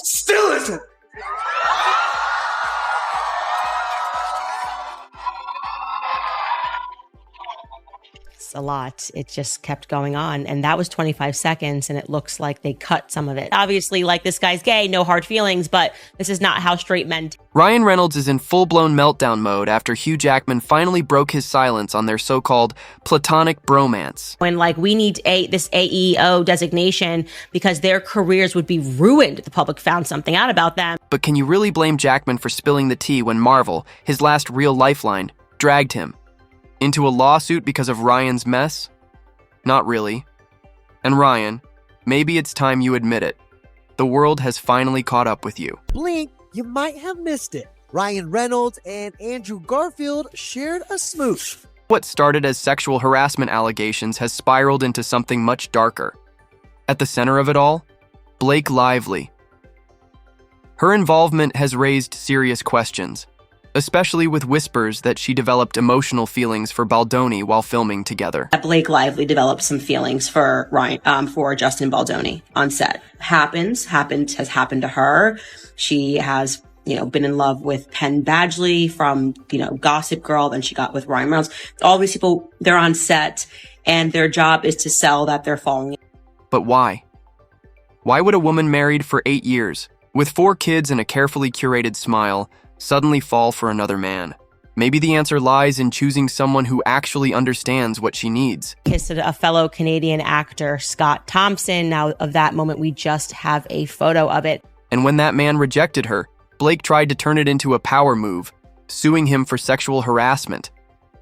Still isn't. A lot. It just kept going on. And that was 25 seconds. And it looks like they cut some of it. Obviously, like, this guy's gay, no hard feelings, but this is not how straight men. Ryan Reynolds is in full-blown meltdown mode after Hugh Jackman finally broke his silence on their so-called platonic bromance. When, like, we need this AEO designation because their careers would be ruined if the public found something out about them. But can you really blame Jackman for spilling the tea when Marvel, his last real lifeline, dragged him into a lawsuit because of Ryan's mess? Not really. And Ryan, maybe it's time you admit it. The world has finally caught up with you. Blink, you might have missed it. Ryan Reynolds and Andrew Garfield shared a smooch. What started as sexual harassment allegations has spiraled into something much darker. At the center of it all, Blake Lively. Her involvement has raised serious questions, especially with whispers that she developed emotional feelings for Baldoni while filming together. Blake Lively developed some feelings for for Justin Baldoni on set. Has happened to her. She has, been in love with Penn Badgley from, Gossip Girl. Then she got with Ryan Reynolds. All these people, they're on set and their job is to sell that they're falling. But why? Why would a woman married for 8 years, with 4 kids and a carefully curated smile, suddenly fall for another man? Maybe the answer lies in choosing someone who actually understands what she needs. Kissed a fellow Canadian actor, Scott Thompson. Now, of that moment, we just have a photo of it. And when that man rejected her, Blake tried to turn it into a power move, suing him for sexual harassment.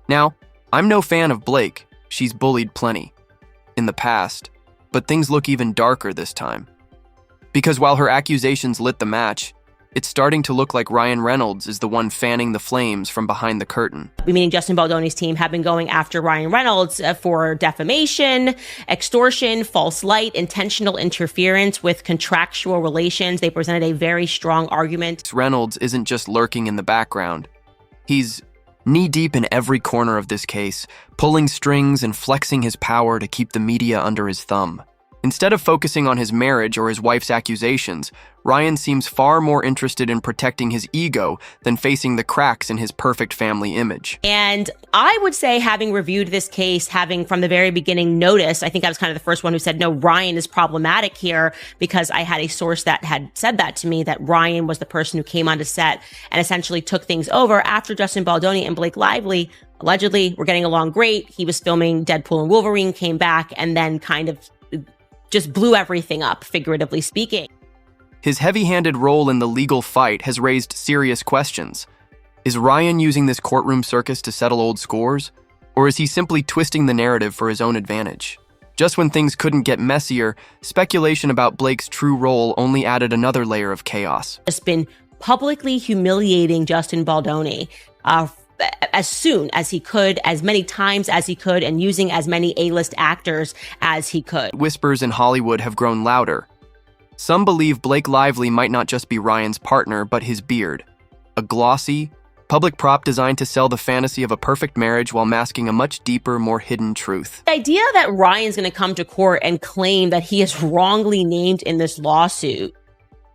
Now, I'm no fan of Blake. She's bullied plenty in the past, but things look even darker this time. Because while her accusations lit the match, it's starting to look like Ryan Reynolds is the one fanning the flames from behind the curtain. Meaning Justin Baldoni's team have been going after Ryan Reynolds for defamation, extortion, false light, intentional interference with contractual relations. They presented a very strong argument. Reynolds isn't just lurking in the background. He's knee-deep in every corner of this case, pulling strings and flexing his power to keep the media under his thumb. Instead of focusing on his marriage or his wife's accusations, Ryan seems far more interested in protecting his ego than facing the cracks in his perfect family image. And I would say, having reviewed this case, having from the very beginning noticed, I think I was kind of the first one who said, no, Ryan is problematic here, because I had a source that had said that to me, that Ryan was the person who came onto set and essentially took things over after Justin Baldoni and Blake Lively allegedly were getting along great. He was filming Deadpool and Wolverine, came back, and then kind of just blew everything up, figuratively speaking. His heavy-handed role in the legal fight has raised serious questions. Is Ryan using this courtroom circus to settle old scores? Or is he simply twisting the narrative for his own advantage? Just when things couldn't get messier, speculation about Blake's true role only added another layer of chaos. Just been publicly humiliating Justin Baldoni as soon as he could, as many times as he could, and using as many A-list actors as he could. Whispers in Hollywood have grown louder. Some believe Blake Lively might not just be Ryan's partner, but his beard. A glossy, public prop designed to sell the fantasy of a perfect marriage while masking a much deeper, more hidden truth. The idea that Ryan's going to come to court and claim that he is wrongly named in this lawsuit,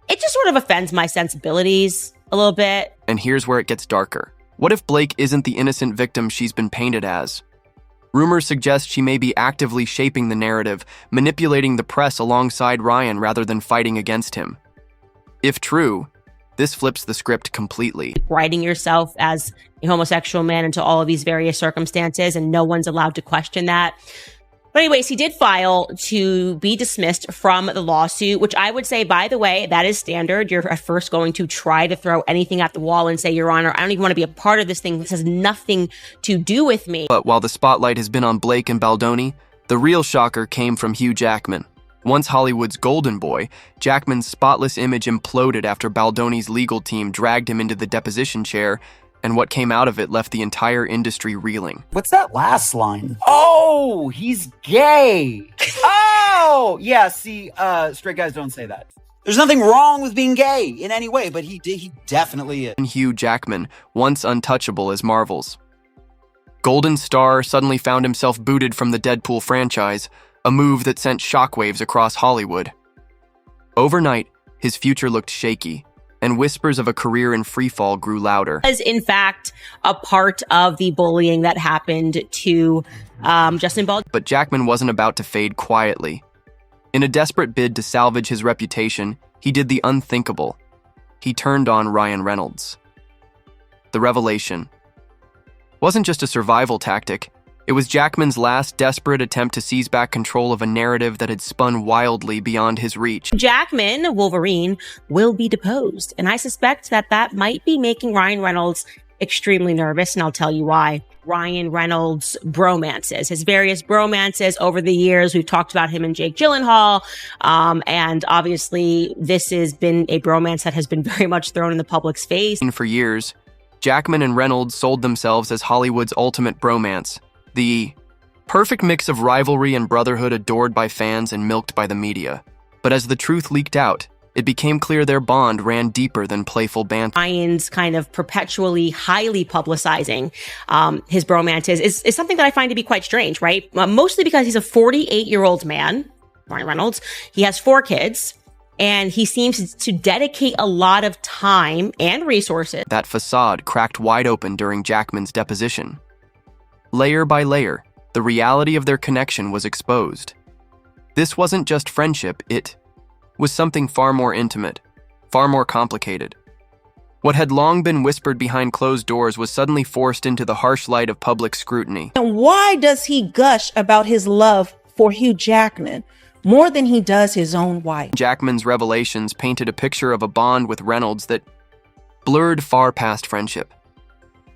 it just sort of offends my sensibilities a little bit. And here's where it gets darker. What if Blake isn't the innocent victim she's been painted as? Rumors suggest she may be actively shaping the narrative, manipulating the press alongside Ryan rather than fighting against him. If true, this flips the script completely. Writing yourself as a homosexual man into all of these various circumstances, and no one's allowed to question that. But anyways, he did file to be dismissed from the lawsuit, which I would say, by the way, that is standard. You're at first going to try to throw anything at the wall and say, Your Honor, I don't even want to be a part of this thing. This has nothing to do with me. But while the spotlight has been on Blake and Baldoni, the real shocker came from Hugh Jackman. Once Hollywood's golden boy, Jackman's spotless image imploded after Baldoni's legal team dragged him into the deposition chair, and what came out of it left the entire industry reeling. What's that last line? Oh, he's gay. Oh, yeah, see, straight guys don't say that. There's nothing wrong with being gay in any way, but he definitely is. Hugh Jackman, once untouchable as Marvel's golden star, suddenly found himself booted from the Deadpool franchise, a move that sent shockwaves across Hollywood. Overnight, his future looked shaky, and whispers of a career in freefall grew louder. Was in fact a part of the bullying that happened to Justin Baldoni. But Jackman wasn't about to fade quietly. In a desperate bid to salvage his reputation, he did the unthinkable. He turned on Ryan Reynolds. The revelation wasn't just a survival tactic. It was Jackman's last desperate attempt to seize back control of a narrative that had spun wildly beyond his reach. Jackman, Wolverine, will be deposed, and I suspect that might be making Ryan Reynolds extremely nervous, and I'll tell you why. Ryan Reynolds' bromances, his various bromances over the years. We've talked about him and Jake Gyllenhaal, and obviously this has been a bromance that has been very much thrown in the public's face. For years, Jackman and Reynolds sold themselves as Hollywood's ultimate bromance, the perfect mix of rivalry and brotherhood adored by fans and milked by the media. But as the truth leaked out, it became clear their bond ran deeper than playful banter. Ryan's kind of perpetually highly publicizing his bromances is something that I find to be quite strange, right? Mostly because he's a 48-year-old man, Ryan Reynolds. He has 4 kids, and he seems to dedicate a lot of time and resources. That facade cracked wide open during Jackman's deposition. Layer by layer, the reality of their connection was exposed. This wasn't just friendship, it was something far more intimate, far more complicated. What had long been whispered behind closed doors was suddenly forced into the harsh light of public scrutiny. And why does he gush about his love for Hugh Jackman more than he does his own wife? Jackman's revelations painted a picture of a bond with Reynolds that blurred far past friendship.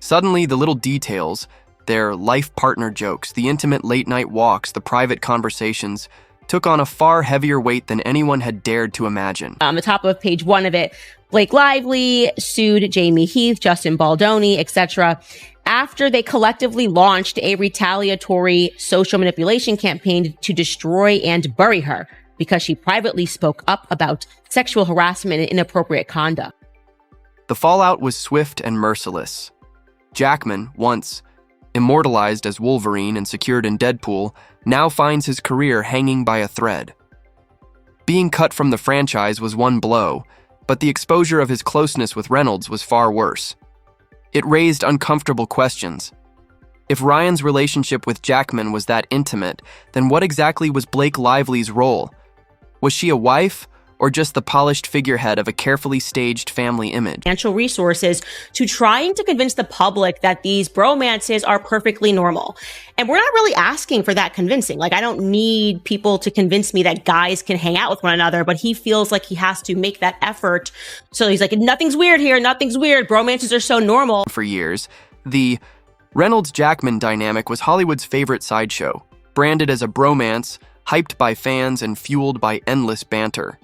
Suddenly, the little details, their life partner jokes, the intimate late-night walks, the private conversations, took on a far heavier weight than anyone had dared to imagine. On the top of page 1 of it, Blake Lively sued Jamie Heath, Justin Baldoni, etc., after they collectively launched a retaliatory social manipulation campaign to destroy and bury her because she privately spoke up about sexual harassment and inappropriate conduct. The fallout was swift and merciless. Jackman, once immortalized as Wolverine and secured in Deadpool, now finds his career hanging by a thread. Being cut from the franchise was one blow, but the exposure of his closeness with Reynolds was far worse. It raised uncomfortable questions. If Ryan's relationship with Jackman was that intimate, then what exactly was Blake Lively's role? Was she a wife, or just the polished figurehead of a carefully staged family image? Financial resources to trying to convince the public that these bromances are perfectly normal. And we're not really asking for that convincing. Like, I don't need people to convince me that guys can hang out with one another, but he feels like he has to make that effort. So he's like, nothing's weird here, nothing's weird. Bromances are so normal. For years, the Reynolds-Jackman dynamic was Hollywood's favorite sideshow, branded as a bromance, hyped by fans and fueled by endless banter.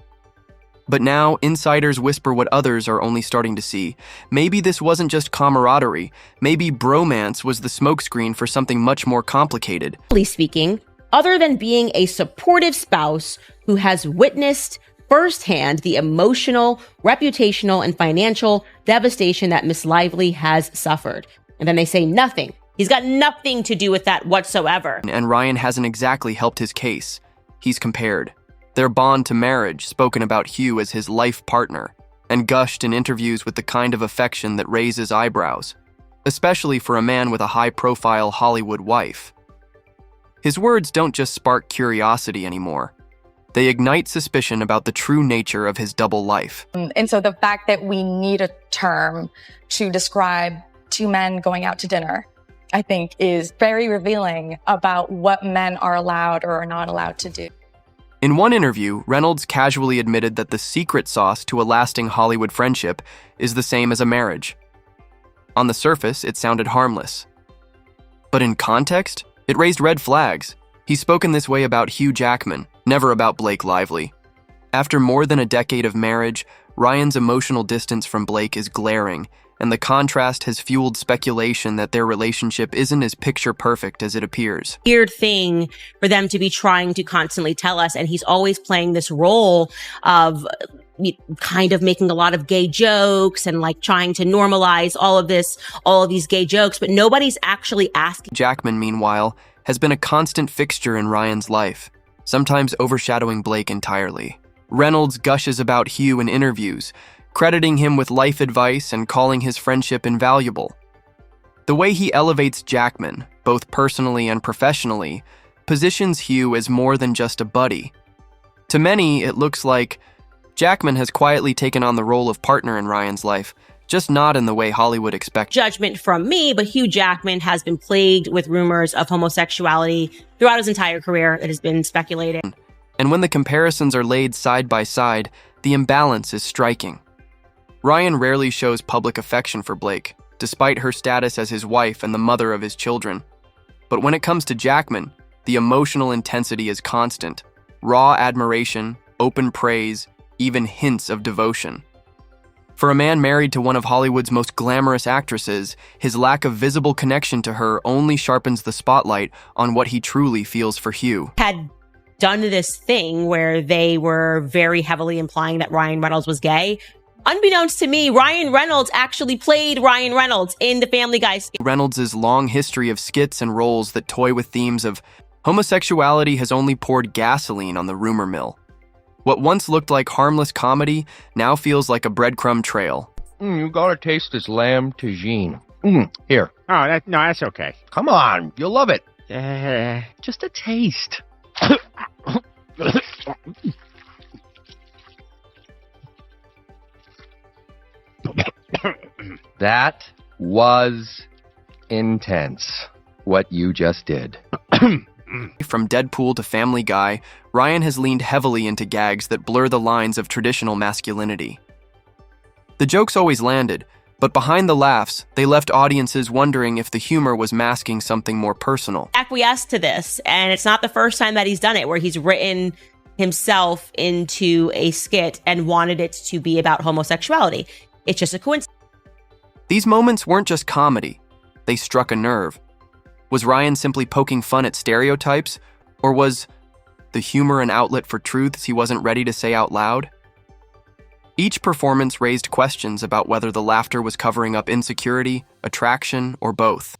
But now, insiders whisper what others are only starting to see. Maybe this wasn't just camaraderie. Maybe bromance was the smokescreen for something much more complicated. Speaking, other than being a supportive spouse who has witnessed firsthand the emotional, reputational, and financial devastation that Miss Lively has suffered. And then they say nothing. He's got nothing to do with that whatsoever. And Ryan hasn't exactly helped his case. He's compared their bond to marriage, spoken about Hugh as his life partner, and gushed in interviews with the kind of affection that raises eyebrows, especially for a man with a high-profile Hollywood wife. His words don't just spark curiosity anymore. They ignite suspicion about the true nature of his double life. And so the fact that we need a term to describe 2 men going out to dinner, I think, is very revealing about what men are allowed or are not allowed to do. In one interview, Reynolds casually admitted that the secret sauce to a lasting Hollywood friendship is the same as a marriage. On the surface, it sounded harmless. But in context, it raised red flags. He's spoken this way about Hugh Jackman, never about Blake Lively. After more than a decade of marriage, Ryan's emotional distance from Blake is glaring, and the contrast has fueled speculation that their relationship isn't as picture-perfect as it appears. Weird thing for them to be trying to constantly tell us, and he's always playing this role of kind of making a lot of gay jokes and like trying to normalize all of these gay jokes, but nobody's actually asking. Jackman, meanwhile, has been a constant fixture in Ryan's life, sometimes overshadowing Blake entirely. Reynolds gushes about Hugh in interviews, crediting him with life advice and calling his friendship invaluable. The way he elevates Jackman, both personally and professionally, positions Hugh as more than just a buddy. To many, it looks like Jackman has quietly taken on the role of partner in Ryan's life, just not in the way Hollywood expects. Judgment from me, but Hugh Jackman has been plagued with rumors of homosexuality throughout his entire career. It has been speculated. And when the comparisons are laid side by side, the imbalance is striking. Ryan rarely shows public affection for Blake, despite her status as his wife and the mother of his children. But when it comes to Jackman, the emotional intensity is constant. Raw admiration, open praise, even hints of devotion. For a man married to one of Hollywood's most glamorous actresses, his lack of visible connection to her only sharpens the spotlight on what he truly feels for Hugh. Had done this thing where they were very heavily implying that Ryan Reynolds was gay. Unbeknownst to me, Ryan Reynolds actually played Ryan Reynolds in the Family Guy skit. Reynolds' long history of skits and roles that toy with themes of homosexuality has only poured gasoline on the rumor mill. What once looked like harmless comedy now feels like a breadcrumb trail. You gotta taste this lamb tagine. Here. Oh, no, that's okay. Come on, you'll love it. Just a taste. That was intense, what you just did. From Deadpool to Family Guy, Ryan has leaned heavily into gags that blur the lines of traditional masculinity. The jokes always landed, but behind the laughs, they left audiences wondering if the humor was masking something more personal. Acquiesced to this, and it's not the first time that he's done it, where he's written himself into a skit and wanted it to be about homosexuality. It's just a coincidence. These moments weren't just comedy, they struck a nerve. Was Ryan simply poking fun at stereotypes, or was the humor an outlet for truths he wasn't ready to say out loud? Each performance raised questions about whether the laughter was covering up insecurity, attraction, or both.